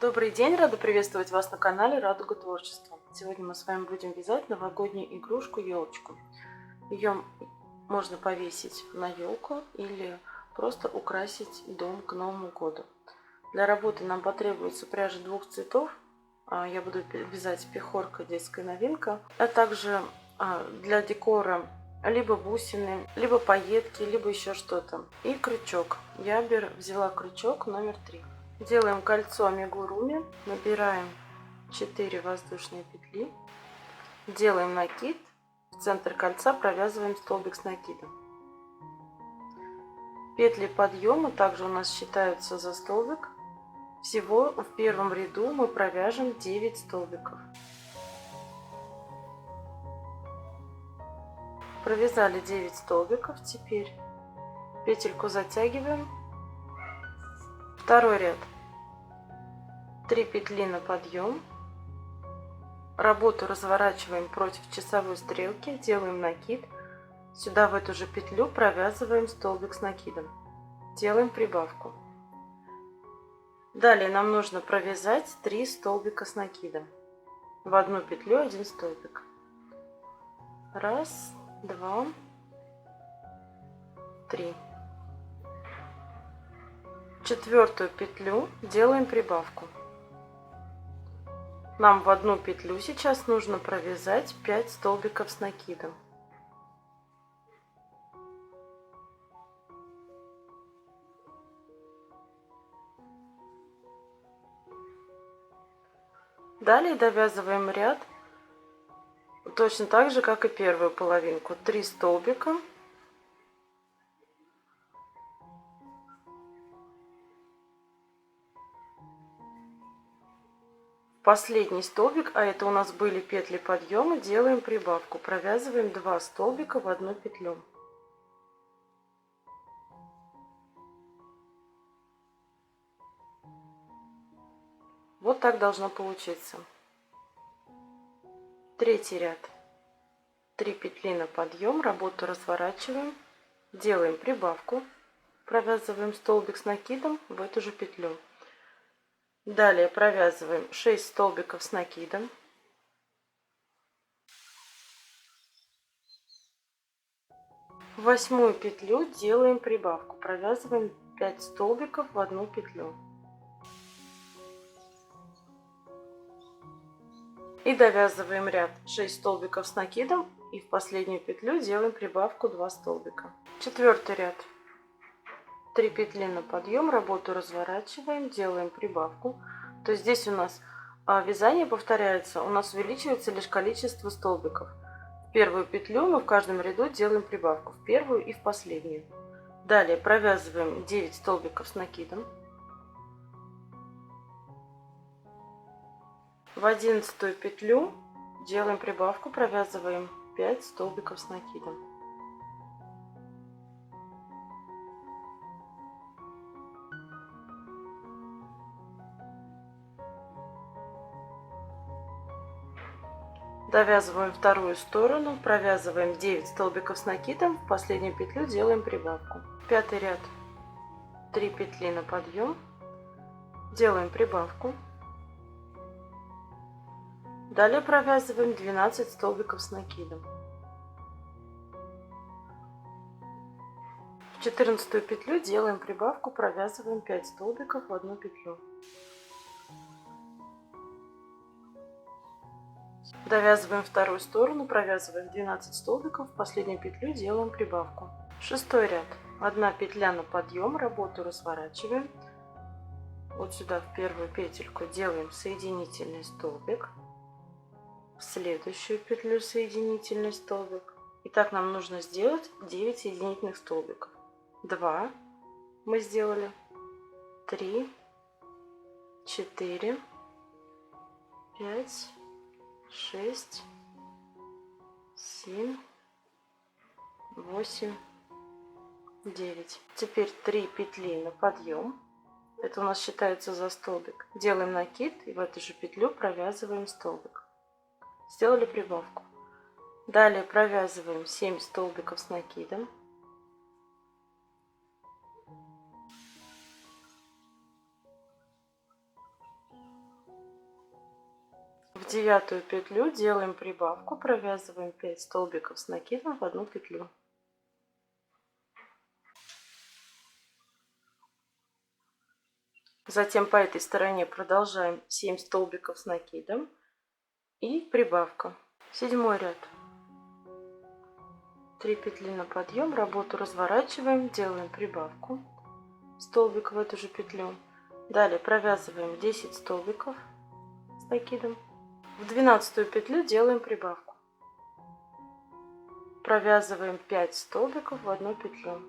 Добрый день! Рада приветствовать вас на канале Радуга Творчества. Сегодня мы с вами будем вязать новогоднюю игрушку-елочку. Ее можно повесить на елку или просто украсить дом к Новому году. Для работы нам потребуется пряжа двух цветов. Я буду вязать пехорка, детская новинка, а также для декора либо бусины, либо пайетки, либо еще что-то. И крючок. Я взяла крючок номер 3. Делаем кольцо амигуруми, набираем 4 воздушные петли, делаем накид, в центр кольца провязываем столбик с накидом. Петли подъема также у нас считаются за столбик. Всего в первом ряду мы провяжем 9 столбиков. Провязали 9 столбиков, теперь петельку затягиваем. Второй ряд. 3 петли на подъем. Работу разворачиваем против часовой стрелки, делаем накид. Сюда в эту же петлю провязываем столбик с накидом. Делаем прибавку. Далее нам нужно провязать 3 столбика с накидом. В одну петлю 1 столбик. 1, 2, 3. Четвертую петлю делаем прибавку. Нам в одну петлю сейчас нужно провязать 5 столбиков с накидом. Далее довязываем ряд точно так же, как и первую половинку. 3 столбика. Последний столбик, а это у нас были петли подъема, делаем прибавку. Провязываем 2 столбика в одну петлю. Вот так должно получиться. Третий ряд. 3 петли на подъем, работу разворачиваем, делаем прибавку, провязываем столбик с накидом в эту же петлю. Далее провязываем 6 столбиков с накидом. В 8 петлю делаем прибавку, провязываем 5 столбиков в одну петлю. И довязываем ряд 6 столбиков с накидом и в последнюю петлю делаем прибавку 2 столбика. Четвертый ряд. 3 петли на подъем, работу разворачиваем, делаем прибавку. То есть здесь у нас вязание повторяется, у нас увеличивается лишь количество столбиков. В первую петлю мы в каждом ряду делаем прибавку, в первую и в последнюю. Далее провязываем 9 столбиков с накидом. В 11 петлю делаем прибавку, провязываем 5 столбиков с накидом. Довязываем вторую сторону, провязываем 9 столбиков с накидом, в последнюю петлю делаем прибавку. Пятый ряд. 3 петли на подъем, делаем прибавку. Далее провязываем 12 столбиков с накидом. В 14 петлю делаем прибавку, провязываем 5 столбиков в одну петлю. Довязываем вторую сторону, провязываем 12 столбиков, в последнюю петлю делаем прибавку. Шестой ряд. 1 петля на подъем, работу разворачиваем. Вот сюда в первую петельку делаем соединительный столбик. В следующую петлю соединительный столбик. И так нам нужно сделать 9 соединительных столбиков. 2 мы сделали, 3, 4, 5, 6, 7, 8, 9. Теперь 3 петли на подъем. Это у нас считается за столбик. Делаем накид и в эту же петлю провязываем столбик. Сделали прибавку. Далее провязываем 7 столбиков с накидом. 9 петлю делаем прибавку, провязываем 5 столбиков с накидом в одну петлю. Затем по этой стороне продолжаем 7 столбиков с накидом и прибавка. 7 ряд. 3 петли на подъем, работу разворачиваем, делаем прибавку, столбик в эту же петлю. Далее провязываем 10 столбиков с накидом. В 12 петлю делаем прибавку. Провязываем 5 столбиков в одну петлю.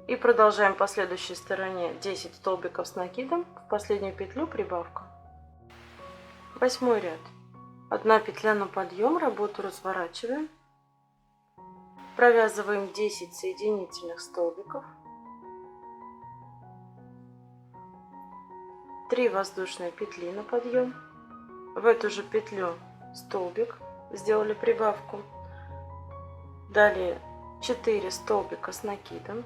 И продолжаем по следующей стороне 10 столбиков с накидом, в последнюю петлю прибавка. 8 ряд. 1 петля на подъем, работу разворачиваем. Провязываем 10 соединительных столбиков. 3 воздушные петли на подъем. В эту же петлю столбик, сделали прибавку. Далее 4 столбика с накидом.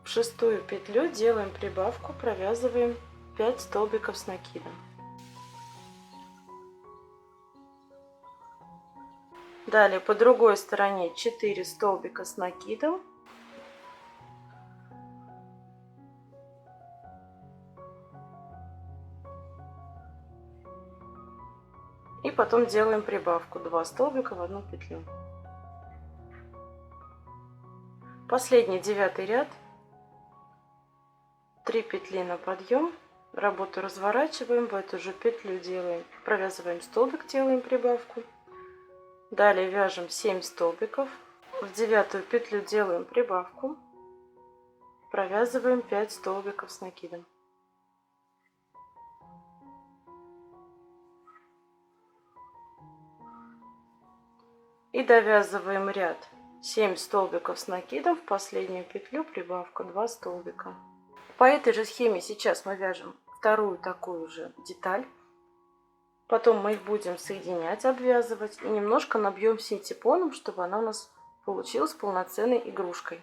В 6 петлю делаем прибавку, провязываем 5 столбиков с накидом. Далее по другой стороне 4 столбика с накидом. И потом делаем прибавку 2 столбика в одну петлю. Последний 9 ряд. 3 петли на подъем, работу разворачиваем, в эту же петлю делаем, провязываем столбик, делаем прибавку. Далее вяжем 7 столбиков, в 9 петлю делаем прибавку, провязываем 5 столбиков с накидом. И довязываем ряд 7 столбиков с накидом, в последнюю петлю прибавка 2 столбика. По этой же схеме сейчас мы вяжем вторую такую же деталь. Потом мы их будем соединять, обвязывать и немножко набьем синтепоном, чтобы она у нас получилась полноценной игрушкой.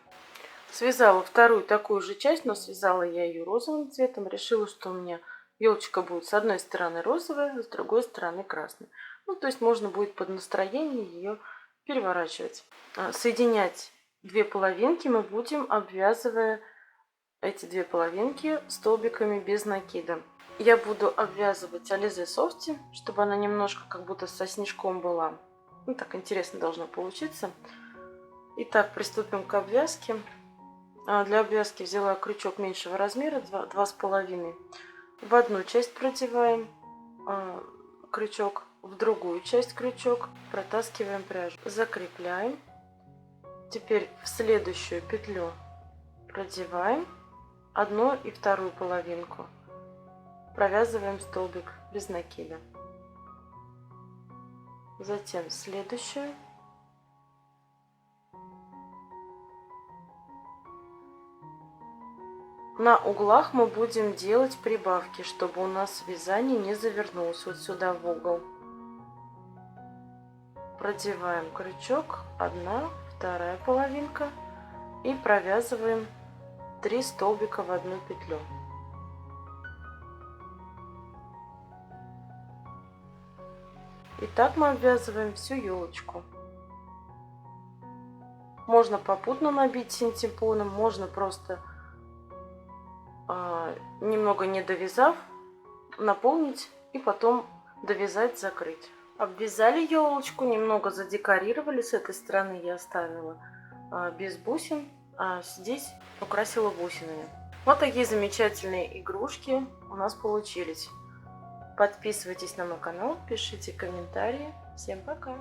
Связала вторую такую же часть, но связала я ее розовым цветом. Решила, что у меня елочка будет с одной стороны розовая, с другой стороны красная. Ну, то есть можно будет под настроение ее переворачивать. Соединять 2 половинки мы будем, обвязывая эти 2 половинки столбиками без накида. Я буду обвязывать Alize Softy, чтобы она немножко как будто со снежком была. Ну, так интересно должно получиться. Итак, приступим к обвязке. Для обвязки взяла крючок меньшего размера, 2,5. В одну часть продеваем крючок, в другую часть крючок, протаскиваем пряжу, закрепляем. Теперь в следующую петлю продеваем одну и вторую половинку, провязываем столбик без накида. Затем следующую. На углах мы будем делать прибавки, чтобы у нас вязание не завернулось вот сюда в угол. Продеваем крючок, одна, вторая половинка и провязываем 3 столбика в одну петлю. И так мы обвязываем всю елочку. Можно попутно набить синтепоном, можно просто немного не довязав, наполнить и потом довязать, закрыть. Обвязали елочку, немного задекорировали. С этой стороны я оставила без бусин, а здесь украсила бусинами. Вот такие замечательные игрушки у нас получились. Подписывайтесь на мой канал, пишите комментарии. Всем пока!